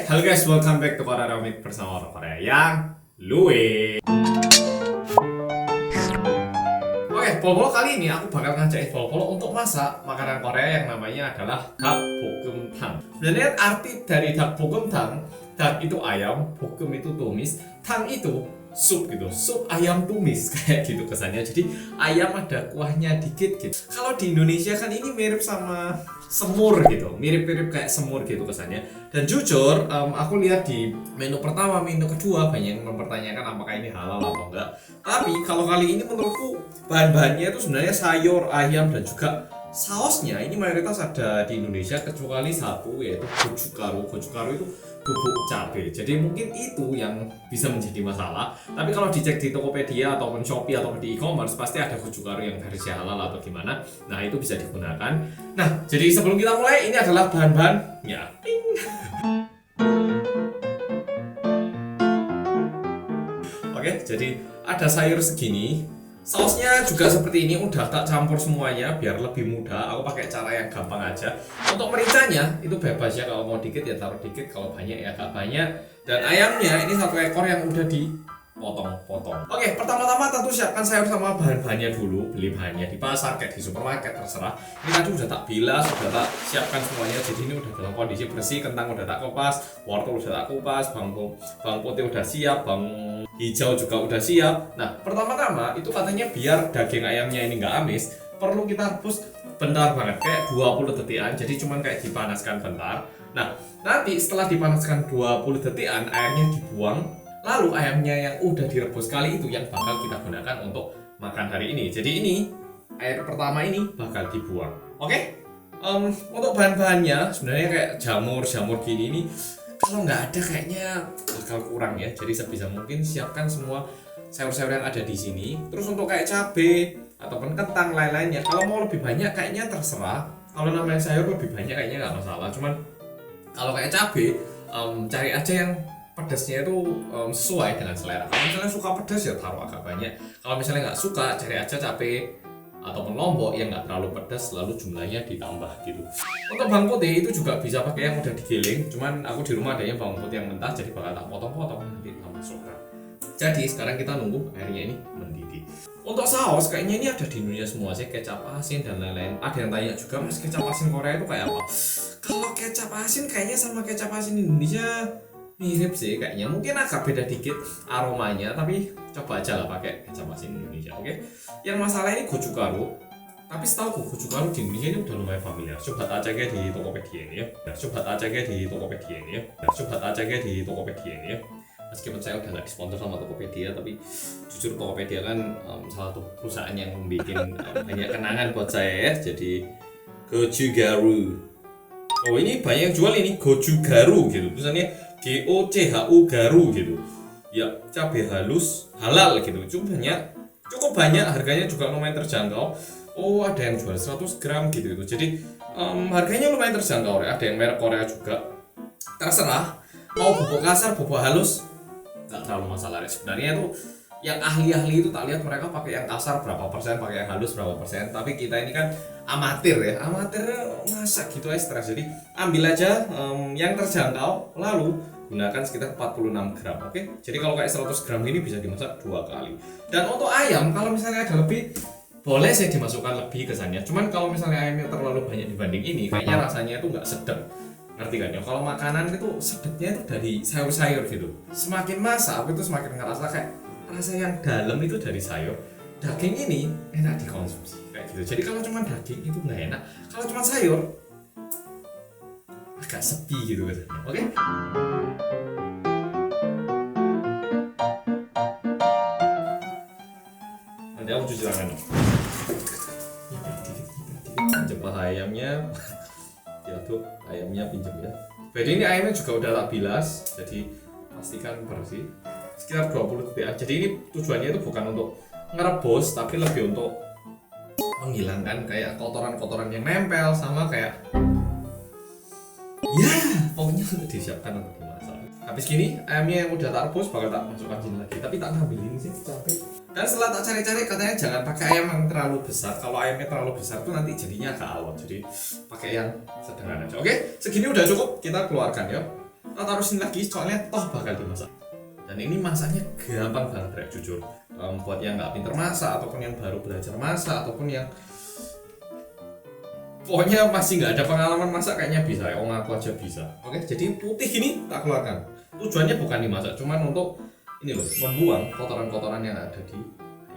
Halo guys, welcome back to Korea Ramik bersama orang Korea yang luwe. Polo kali ini aku bakal ngajakin Polo untuk masak makanan Korea yang namanya adalah dakboggeumtang. Sebenarnya arti dari dakboggeumtang, dak itu ayam, boggeum itu tumis, tang itu sup gitu, sup ayam tumis kayak gitu kesannya. Jadi ayam ada kuahnya dikit gitu. Kalau di Indonesia kan ini mirip sama semur gitu, mirip-mirip kayak semur gitu kesannya. Dan jujur, aku lihat di menu pertama, menu kedua banyak yang mempertanyakan apakah ini halal atau enggak. Tapi kalau kali ini menurutku bahan-bahannya itu sebenarnya sayur, ayam dan juga sausnya ini mayoritas ada di Indonesia kecuali satu yaitu gochugaru. Gochugaru itu bubuk cabai. Jadi mungkin itu yang bisa menjadi masalah. Tapi kalau dicek di Tokopedia ataupun Shopee ataupun di e-commerce pasti ada gochugaru yang versi halal atau gimana. Nah, itu bisa digunakan. Nah, jadi sebelum kita mulai ini adalah bahan-bahannya. Oke, jadi ada sayur segini. Sausnya juga seperti ini, udah tak campur semuanya biar lebih mudah. Aku pakai cara yang gampang aja. Untuk mericanya itu bebas ya, kalau mau dikit ya taruh dikit, kalau banyak ya agak banyak. Dan ayamnya ini satu ekor yang udah dipotong-potong. Oke, pertama-tama tentu siapkan sayur sama bahan-bahannya dulu. Beli bahannya di pasar, kayak di supermarket, terserah. Ini tadi udah tak bilas, udah tak siapkan semuanya. Jadi ini udah dalam kondisi bersih. Kentang udah tak kupas, wortel udah tak kupas, bawang putih udah siap, bawang hijau juga udah siap. Nah, pertama-tama itu katanya biar daging ayamnya ini nggak amis, perlu kita rebus bentar banget, kayak 20 detikan. Jadi cuman kayak dipanaskan bentar. Nah, nanti setelah dipanaskan 20 detikan, airnya dibuang. Lalu ayamnya yang udah direbus kali itu yang bakal kita gunakan untuk makan hari ini. Jadi ini air pertama ini bakal dibuang. Oke? Untuk bahan-bahannya sebenarnya kayak jamur gini ini kalau nggak ada kayaknya bakal kurang ya. Jadi sebisa mungkin siapkan semua sayur-sayur yang ada di sini. Terus untuk kayak cabai ataupun kentang lain-lainnya, kalau mau lebih banyak kayaknya terserah. Kalau namanya sayur lebih banyak kayaknya nggak masalah. Cuman kalau kayak cabai, cari aja yang pedasnya itu sesuai dengan selera. Kalau misalnya suka pedas ya taruh agak banyak. Kalau misalnya nggak suka, cari aja cabai ataupun lombok yang nggak terlalu pedas, lalu jumlahnya ditambah gitu. Untuk bawang putih itu juga bisa pakai yang udah digiling, cuman aku di rumah adanya bawang putih yang mentah, jadi bakal tak potong-potong nanti tak masukkan. Jadi sekarang kita nunggu airnya ini mendidih. Untuk saus kayaknya ini ada di Indonesia semua sih, kecap asin dan lain-lain. Ada yang tanya juga, mas kecap asin Korea itu kayak apa? Kalau kecap asin kayaknya sama kecap asin Indonesia mirip sih kayaknya, mungkin agak beda dikit aromanya, tapi coba aja lah pakai kecap asin Indonesia. Oke? Yang masalah ini gochugaru, tapi setahu gochugaru di Indonesia ini udah lumayan familiar. Coba tak cek di Tokopedia ini ya. Coba ini ya. Meskipun saya udah nggak disponsor sama Tokopedia, tapi jujur Tokopedia kan salah satu perusahaan yang bikin banyak kenangan buat saya ya. Jadi gochugaru. Oh, ini banyak yang jual ini gochugaru gitu. Tulisannya GOCHU garu gitu. Ya, cabai halus halal gitu. Cukup banyak, harganya juga lumayan terjangkau. Oh, ada yang jual 100 gram gitu. Jadi harganya lumayan terjangkau ya. Ada yang merek Korea juga. Terserah mau bubuk kasar, bubuk halus, nggak terlalu masalah. Sebenarnya itu yang ahli-ahli itu tak lihat mereka pakai yang kasar berapa persen, pakai yang halus berapa persen. Tapi kita ini kan amatir ya, amatir masak gitu aja stres. Jadi ambil aja yang terjangkau, lalu gunakan sekitar 46 gram. Oke? Jadi kalau kayak 100 gram ini bisa dimasak 2 kali. Dan untuk ayam kalau misalnya ada lebih, boleh sih dimasukkan lebih kesannya. Cuman kalau misalnya ayamnya terlalu banyak dibanding ini, kayaknya rasanya itu nggak sedap. Ngerti kan ya? Kalau makanan itu sedapnya itu dari sayur-sayur gitu. Semakin masak itu semakin ngerasa kayak rasa yang dalam itu dari sayur. Daging ini enak dikonsumsi kayak gitu. Jadi kalau cuma daging itu nggak enak. Kalau cuma sayur agak sepi gitu kesannya. Oke? Nanti aku cuci tangan. Pinjam ayamnya. Diaduk ayamnya, pinjam ya. Jadi ini ayamnya juga udah tak bilas, jadi pastikan bersih. Sekitar 20 detik. Jadi ini tujuannya itu bukan untuk ngerebus, tapi lebih untuk menghilangkan kayak kotoran-kotoran yang nempel sama kayak ya pokoknya untuk disiapkan untuk dimasak. Habis gini ayamnya yang udah tak rebus bakal tak masukkan sini lagi, tapi tak ngambilin sih capek. Dan setelah tak cari-cari katanya jangan pakai ayam yang terlalu besar. Kalau ayamnya terlalu besar tuh nanti jadinya agak alot. Jadi pakai yang sederhana aja. Oke, segini udah cukup. Kita keluarkan ya. tak taruh sini lagi soalnya toh bakal dimasak. Dan ini masaknya gampang banget Rek, jujur. Buat yang nggak pinter masak ataupun yang baru belajar masak ataupun yang pokoknya masih nggak ada pengalaman masak kayaknya bisa ya, aku aja bisa. Oke, jadi putih ini tak keluarkan. Tujuannya bukan dimasak, cuman untuk ini loh, membuang kotoran-kotoran yang ada di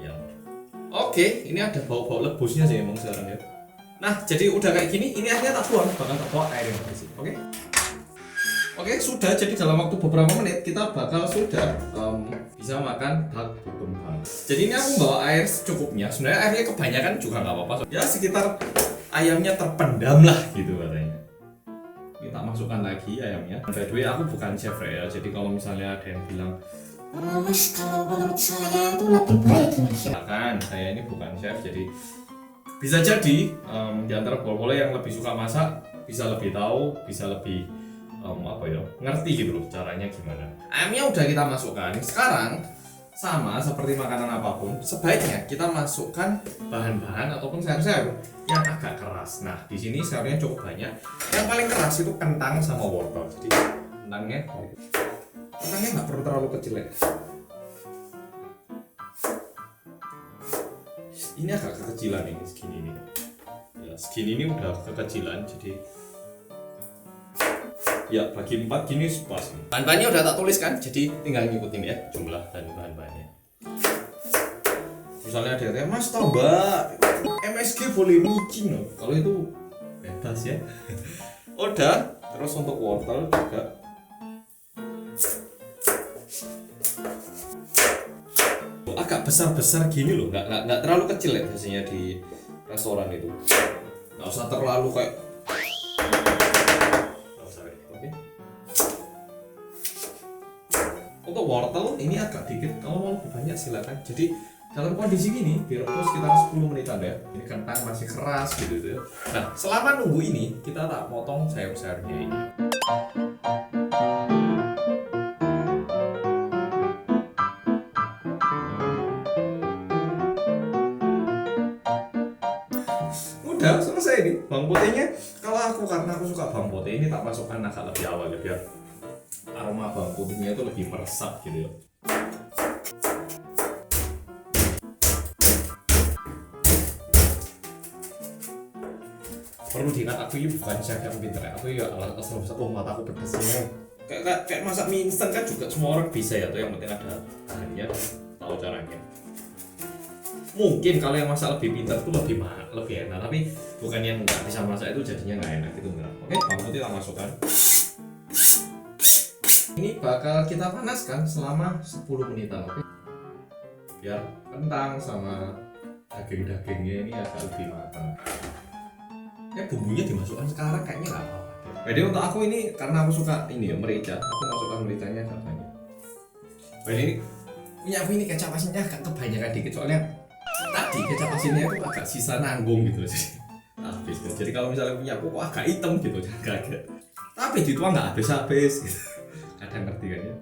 ayam. Oke, ini ada bau-bau lebusnya sih emang sekarang ya. Nah, jadi udah kayak gini, ini akhirnya tak buang, bahkan tak bawa air yang bersih. Oke, sudah. Jadi dalam waktu beberapa menit kita bakal sudah bisa makan duck bukembang. Jadi ini aku bawa air secukupnya. Sebenarnya airnya kebanyakan juga nggak apa-apa. Ya sekitar ayamnya terpendam lah gitu katanya. Kita masukkan lagi ayamnya. By the way, aku bukan chef ya. Jadi kalau misalnya ada yang bilang, Mas, kalau menurut saya itu lebih baik Mas. silakan. Saya ini bukan chef, jadi bisa jadi di antara bol-bolnya yang lebih suka masak bisa lebih tahu, bisa lebih ngerti gitu loh caranya gimana. Ayamnya udah kita masukkan. Sekarang sama seperti makanan apapun, sebaiknya kita masukkan bahan-bahan ataupun sayur-sayur yang agak keras. Nah, di sini sayurnya cukup banyak. Yang paling keras itu kentang sama wortel. Jadi kentangnya nggak perlu terlalu kecil ya. Ini agak kekecilan ini, segini ini. Ya, segini ini udah kekecilan, jadi ya bagi 4 gini pas. Bahan-bahannya udah tak tulis kan, jadi tinggal ngikutin ya jumlah dan bahan-bahannya. Misalnya ada yang tanya, Mas tau mbak MSG boleh micin loh? Kalau itu bebas ya. Udah, terus untuk wortel juga agak besar-besar gini loh, nggak terlalu kecil ya biasanya di restoran itu. Nggak usah terlalu kayak. Oke. Untuk wortel ini agak dikit, kalau mau lebih banyak silakan. Jadi dalam kondisi gini direbus sekitar 10 menitan ya. Ini kentang masih keras gitu ya. Nah, selama nunggu ini kita tak potong sayur-sayurnya ini. Udah selesai nih. Bawang putihnya karena aku suka bawang putih ini tak masukkan agak lebih awal ya, biar aroma bawang putihnya itu lebih meresap gitu ya. Perlu diingat, aku ini bukan chef yang pinter ya. Aku ya asal mataku pedesnya. Kayak masak mie instan kan juga semua orang bisa ya tuh, yang penting ada bahannya, tahu caranya. Mungkin kalau yang masak lebih pintar itu lebih enak, tapi bukan yang nggak bisa masak itu jadinya nggak enak gitu enggak. Oke, bawang putih kita masukkan. Ini bakal kita panaskan selama 10 menitan, oke? Biar kentang sama daging-dagingnya ini agak lebih matang. Bumbunya dimasukkan sekarang kayaknya nggak apa-apa. Jadi untuk aku ini karena aku suka ini ya merica, aku masukkan mericanya agak banyak. Jadi ini punya aku ini kecap asinnya agak kebanyakan dikit soalnya tadi kecap asinnya itu agak sisa nanggung gitu loh, jadi habis. Jadi kalau misalnya punya aku kok agak hitam gitu, agak. Tapi dituang nggak habis gitu. Kadang ngerti kan ya.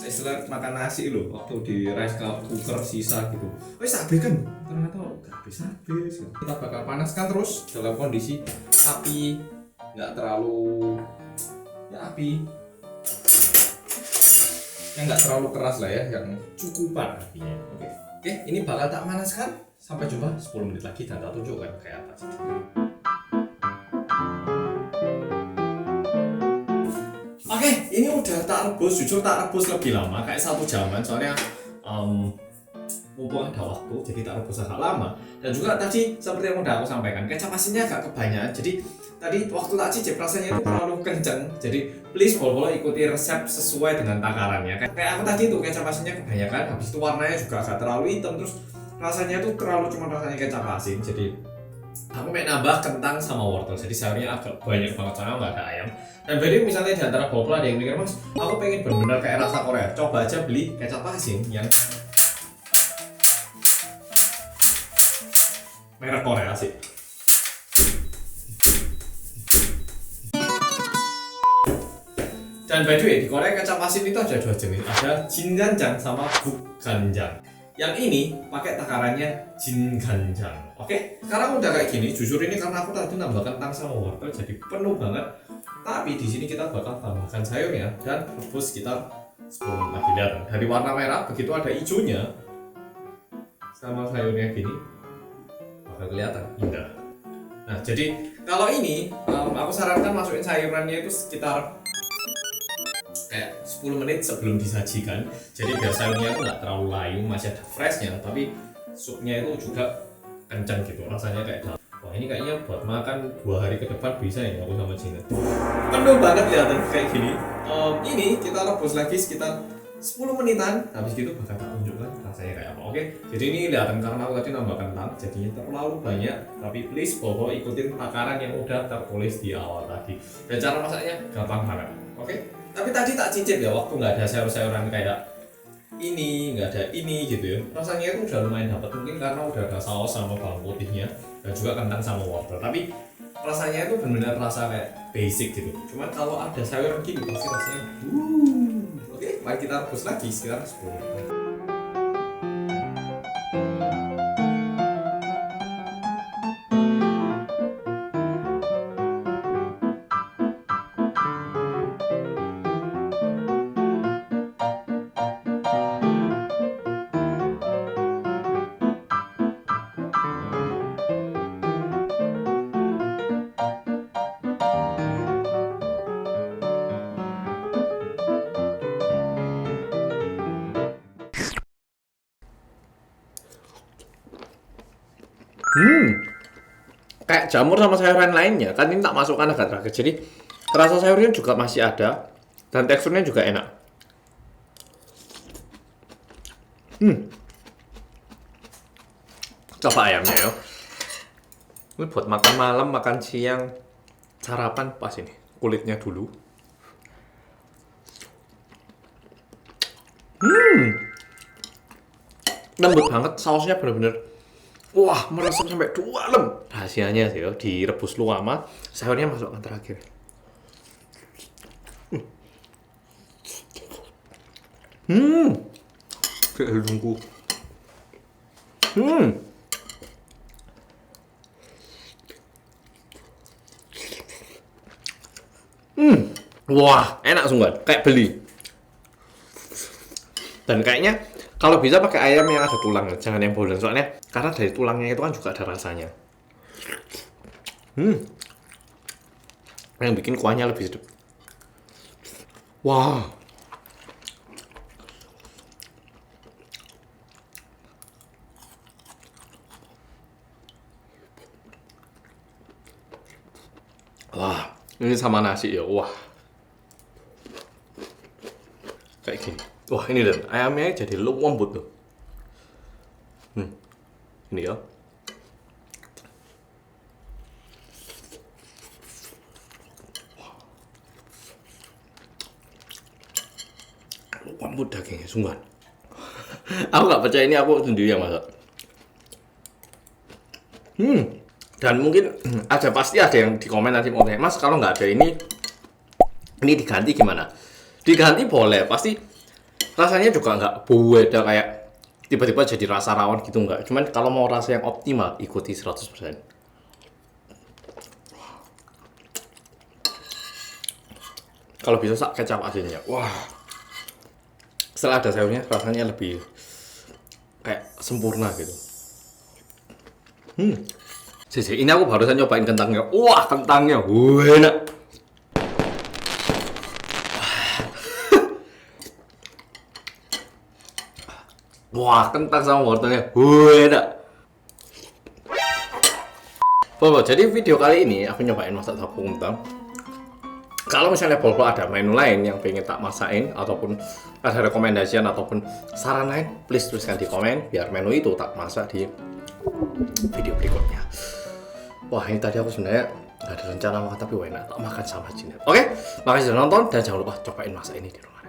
Istilah makan nasi loh, waktu di rice cooker sisa gitu. Wes habis kan? Ternyata nggak habis. Gitu. Kita bakal panaskan terus dalam kondisi api nggak terlalu api yang nggak terlalu keras lah ya, yang cukupan apinya. Oke, ini bakal tak panaskan. Sampai jumpa 10 menit lagi dan tak tunjukkan kayak apa. Oke, ini udah tak rebus. Jujur tak rebus lebih lama, kayak 1 jaman. Soalnya mumpung ada waktu, jadi tak rebus agak lama. Dan juga tadi seperti yang udah aku sampaikan, kecap asinnya agak kebanyakan. Jadi tadi waktu tak cicip rasanya itu terlalu kenceng. Jadi please bol-bol ikuti resep sesuai dengan takarannya. Kayak aku tadi tuh kecap asinnya kebanyakan, habis itu warnanya juga agak terlalu hitam, terus rasanya tuh terlalu cuma rasanya kecap asin. Jadi aku pengen nambah kentang sama wortel, jadi sayurnya agak banyak banget soalnya nggak ada ayam. Dan jadi misalnya di antara bol-bol ada yang mikir, Mas aku pengen benar-benar kayak rasa Korea, coba aja beli kecap asin yang merek Korea sih. Dan by the way, di Korea kecap asin itu ada 2 jenis, ada jinganjang sama bukganjang. Yang ini pakai takarannya jinganjang. Oke, sekarang udah kayak gini. Jujur ini karena aku tadi nambah kentang sama wortel, jadi penuh banget. Tapi di sini kita bakal tambahkan sayurnya dan rebus sekitar 10 menit lagi. Lihat, dari warna merah begitu ada hijaunya sama sayurnya gini bakal kelihatan indah. Nah, jadi kalau ini aku sarankan masukin sayurannya itu sekitar kayak 10 menit sebelum disajikan. Jadi biar sayurnya itu nggak terlalu layu, masih ada freshnya, tapi supnya itu juga kencang gitu, rasanya kayak dalam. Wah, ini kayaknya buat makan 2 hari ke depan bisa ya aku sama Gina. Penuh banget kelihatan kayak gini. Ini kita rebus lagi sekitar 10 menitan, habis gitu bakal tak tunjukkan rasanya kayak apa. Oke, jadi ini kelihatan karena aku tadi nambah kentang jadinya terlalu banyak, tapi please bobo ikutin takaran yang udah tertulis di awal tadi. Dan cara masaknya gampang banget. Oke, tapi tadi tak cicip ya waktu nggak ada sayur-sayuran kayak ini, nggak ada ini gitu ya. Rasanya itu udah lumayan dapat, mungkin karena udah ada saus sama bawang putihnya dan juga kentang sama wortel. Tapi rasanya itu benar-benar rasa kayak basic gitu. Cuman kalau ada sayuran gini pasti rasanya Oke, mari kita rebus lagi sekitar 10 menit. Kayak jamur sama sayuran lainnya kan ini tak masukkan agak terakhir, jadi rasa sayurnya juga masih ada dan teksturnya juga enak. Coba ayamnya ya, ini buat makan malam, makan siang, sarapan pas ini. Kulitnya dulu. Lembut banget, sausnya bener-bener wah, meresap sampai dalam. Rahasianya sih ya, direbus lu lama, sayurnya masukkan terakhir. Kayak hidungku. Wah, enak sungguh, kayak beli. Dan kayaknya kalau bisa pakai ayam yang ada tulangnya, jangan yang bolen, soalnya karena dari tulangnya itu kan juga ada rasanya. Yang bikin kuahnya lebih sedap. Wah. Wah, ini sama nasi ya, wah. Kayak gini. Wah, ini dan ayamnya jadi lembut tuh. Ini ya. Lembut dagingnya, sungguhan. Aku nggak percaya ini aku sendiri yang masak. Dan mungkin pasti ada yang di komen nanti mau tanya, Mas kalau nggak ada ini diganti gimana? Diganti boleh, pasti rasanya juga nggak beda kayak tiba-tiba jadi rasa rawon gitu, nggak. Cuman kalau mau rasa yang optimal, ikuti 100%. Kalau bisa sak kecap asinnya, wah. Setelah ada sayurnya, rasanya lebih kayak sempurna gitu. Ini aku barusan nyobain kentangnya. Wah, kentangnya enak. Wah, kentang sama wortelnya enak. Jadi video kali ini aku nyobain masak tahu kentang. Kalau misalnya Bobo ada menu lain yang pengen tak masakin ataupun ada rekomendasian ataupun saran lain, please tuliskan di komen biar menu itu tak masak di video berikutnya. Wah, ini tadi aku sebenarnya gak ada rencana makan tapi enak tak makan sama Gina. Oke, makasih sudah nonton dan jangan lupa cobain masak ini di rumah.